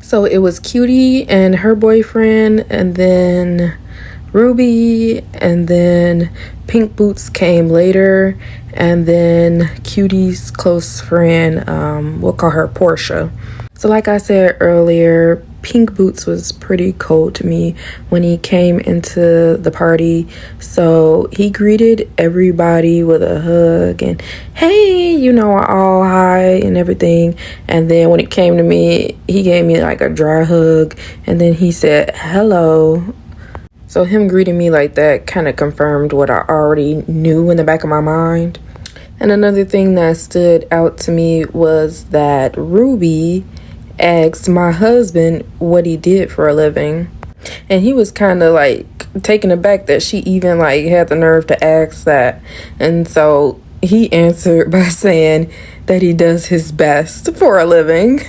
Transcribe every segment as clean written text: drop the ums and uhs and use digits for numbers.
So it was Cutie and her boyfriend, and then Ruby, and then Pink Boots came later, and then Cutie's close friend, we'll call her Portia. So like I said earlier, Pink Boots was pretty cold to me when he came into the party. So he greeted everybody with a hug and, hey, you know, all hi and everything. And then when it came to me, he gave me like a dry hug, and then he said hello. So him greeting me like that kind of confirmed what I already knew in the back of my mind. And another thing that stood out to me was that Ruby asked my husband what he did for a living. And he was kind of like taken aback that she even like had the nerve to ask that. And so he answered by saying that he does his best for a living.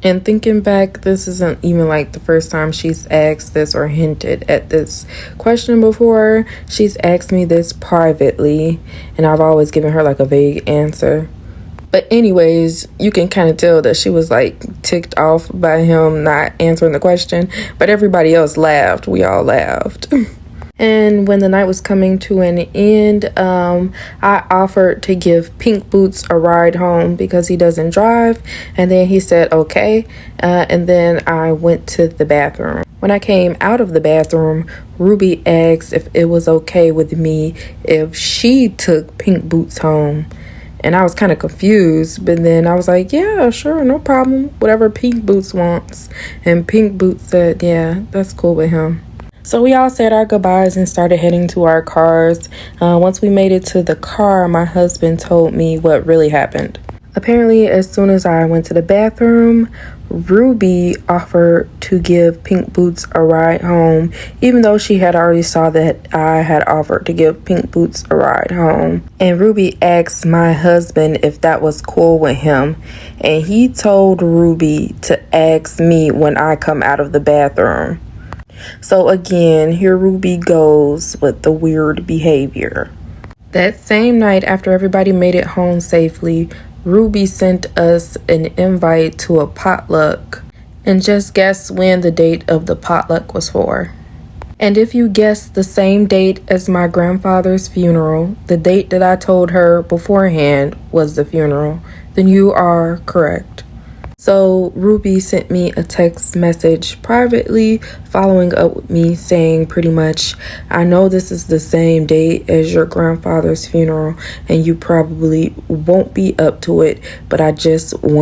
And thinking back, this isn't even like the first time she's asked this or hinted at this question before. She's asked me this privately, and I've always given her like a vague answer. But anyways, you can kind of tell that she was like ticked off by him not answering the question, but everybody else laughed. We all laughed. And when the night was coming to an end, I offered to give Pink Boots a ride home because he doesn't drive. And then he said, okay. And then I went to the bathroom. When I came out of the bathroom, Ruby asked if it was okay with me if she took Pink Boots home. And I was kind of confused, but then I was like, yeah, sure, no problem. Whatever Pink Boots wants. And Pink Boots said, yeah, that's cool with him. So we all said our goodbyes and started heading to our cars. Once we made it to the car, my husband told me what really happened. Apparently, as soon as I went to the bathroom, Ruby offered to give Pink Boots a ride home, even though she had already saw that I had offered to give Pink Boots a ride home. And Ruby asked my husband if that was cool with him, and he told Ruby to ask me when I come out of the bathroom. So again, here Ruby goes with the weird behavior. That same night, after everybody made it home safely, Ruby sent us an invite to a potluck. And just guess when the date of the potluck was for. And if you guessed the same date as my grandfather's funeral, the date that I told her beforehand was the funeral, then you are correct. So Ruby sent me a text message privately following up with me saying pretty much, I know this is the same date as your grandfather's funeral and you probably won't be up to it, but I just want